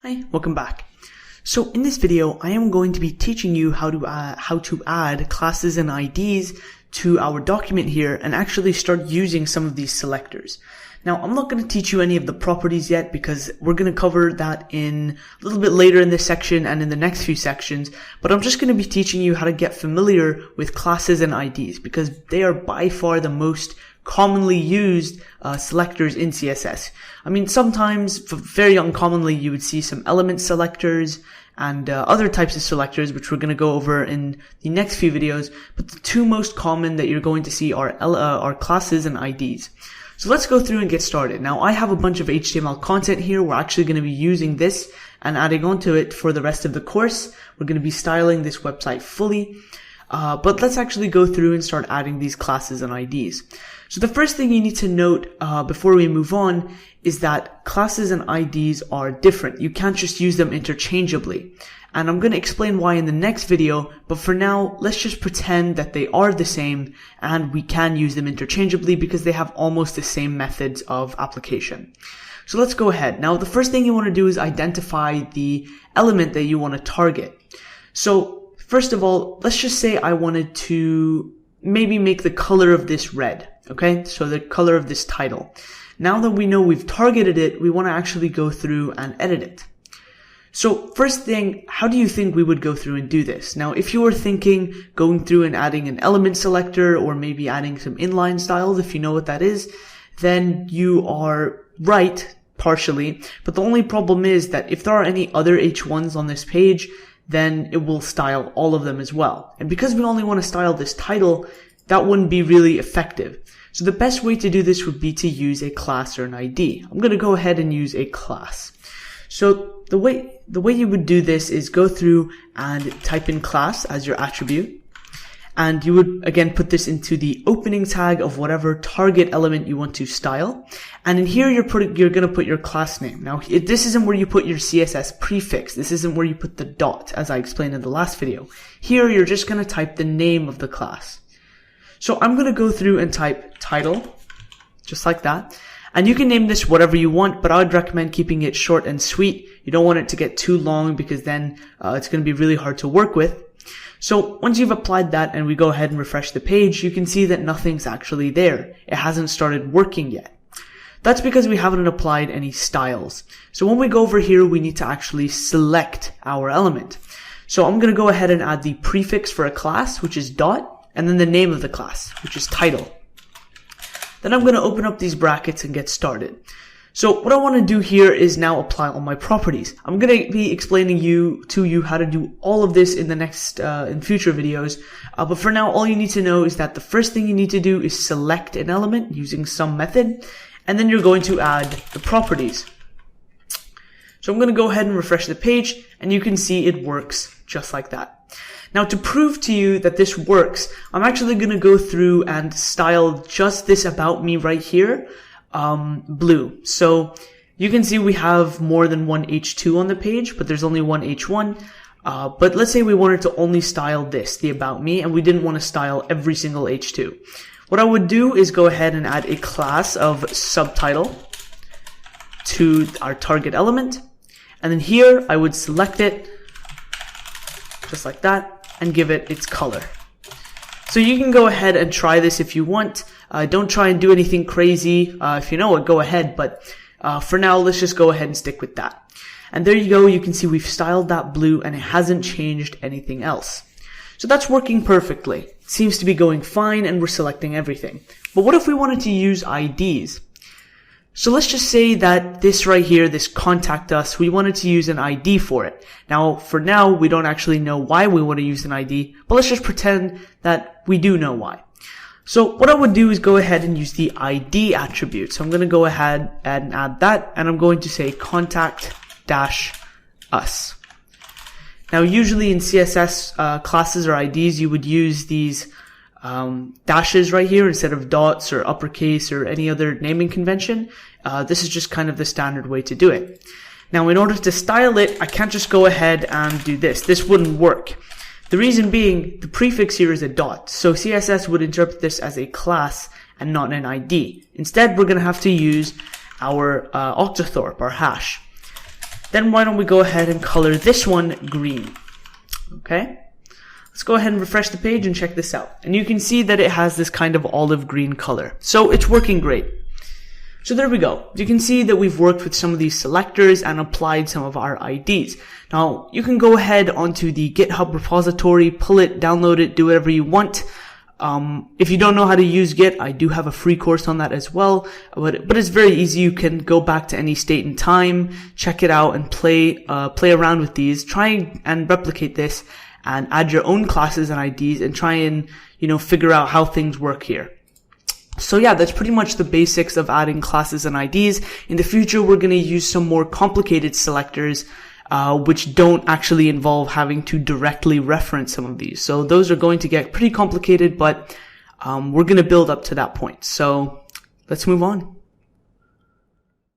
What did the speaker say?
Hi, welcome back. So in this video, I am going to be teaching you how to add classes and IDs to our document here and actually start using some of these selectors. Now, I'm not going to teach you any of the properties yet because we're going to cover that in a little bit later in this section and in the next few sections, but I'm just going to be teaching you how to get familiar with classes and IDs because they are by far the most commonly used selectors in CSS. I mean, sometimes, very uncommonly, you would see some element selectors and other types of selectors, which we're going to go over in the next few videos. But the two most common that you're going to see are classes and IDs. So let's go through and get started. Now, I have a bunch of HTML content here. We're actually going to be using this and adding onto it for the rest of the course. We're going to be styling this website fully. But let's actually go through and start adding these classes and IDs. So the first thing you need to note before we move on is that classes and IDs are different. You can't just use them interchangeably. And I'm going to explain why in the next video, but for now, let's just pretend that they are the same and we can use them interchangeably because they have almost the same methods of application. So let's go ahead. Now, the first thing you want to do is identify the element that you want to target. So first of all, let's just say I wanted to maybe make the color of this red. Okay, so the color of this title. Now that we know we've targeted it, we want to actually go through and edit it. So first thing, how do you think we would go through and do this? Now, if you were thinking going through and adding an element selector or maybe adding some inline styles, if you know what that is, then you are right partially. But the only problem is that if there are any other H1s on this page, then it will style all of them as well. And because we only want to style this title, that wouldn't be really effective. So the best way to do this would be to use a class or an ID. I'm going to go ahead and use a class. So the way you would do this is go through and type in class as your attribute. And you would again put this into the opening tag of whatever target element you want to style. And in here you're going to put your class name. Now this isn't where you put your CSS prefix. This isn't where you put the dot as I explained in the last video. Here you're just going to type the name of the class. So I'm going to go through and type title, just like that. And you can name this whatever you want, but I would recommend keeping it short and sweet. You don't want it to get too long because then it's going to be really hard to work with. So once you've applied that and we go ahead and refresh the page, you can see that nothing's actually there. It hasn't started working yet. That's because we haven't applied any styles. So when we go over here, we need to actually select our element. So I'm going to go ahead and add the prefix for a class, which is dot. And then the name of the class, which is title. Then I'm going to open up these brackets and get started. So what I want to do here is now apply all my properties. I'm going to be explaining to you how to do all of this in the next, in future videos. But for now, all you need to know is that the first thing you need to do is select an element using some method. And then you're going to add the properties. So I'm going to go ahead and refresh the page and you can see it works just like that. Now, to prove to you that this works, I'm actually going to go through and style just this about me right here, blue. So you can see we have more than one H2 on the page, but there's only one H1. But let's say we wanted to only style this, the about me, and we didn't want to style every single H2. What I would do is go ahead and add a class of subtitle to our target element. And then here I would select it just like that and give it its color. So you can go ahead and try this if you want. Don't try and do anything crazy. If you know it, go ahead. But for now, let's just go ahead and stick with that. And there you go. You can see we've styled that blue and it hasn't changed anything else. So that's working perfectly. It seems to be going fine and we're selecting everything. But what if we wanted to use IDs? So let's just say that this right here, this contact us, we wanted to use an ID for it. Now, for now, we don't actually know why we want to use an ID, but let's just pretend that we do know why. So what I would do is go ahead and use the ID attribute. So I'm going to go ahead and add that, and I'm going to say contact-us. Now, usually in CSS classes or IDs, you would use these dashes right here instead of dots or uppercase or any other naming convention. This is just kind of the standard way to do it. Now, in order to style it, I can't just go ahead and do this. This wouldn't work. The reason being, the prefix here is a dot. So CSS would interpret this as a class and not an ID. Instead, we're going to have to use our octothorpe, our hash. then why don't we go ahead and color this one green? Okay. Let's go ahead and refresh the page and check this out. And you can see that it has this kind of olive green color. So it's working great. So there we go. You can see that we've worked with some of these selectors and applied some of our IDs. Now, you can go ahead onto the GitHub repository, pull it, download it, do whatever you want. If you don't know how to use Git, I do have a free course on that as well. But it's very easy. You can go back to any state and time, check it out, and play around with these. Try and replicate this and add your own classes and IDs and try and, figure out how things work here. So yeah, that's pretty much the basics of adding classes and IDs. In the future, we're going to use some more complicated selectors, which don't actually involve having to directly reference some of these. So those are going to get pretty complicated, but we're going to build up to that point. So let's move on.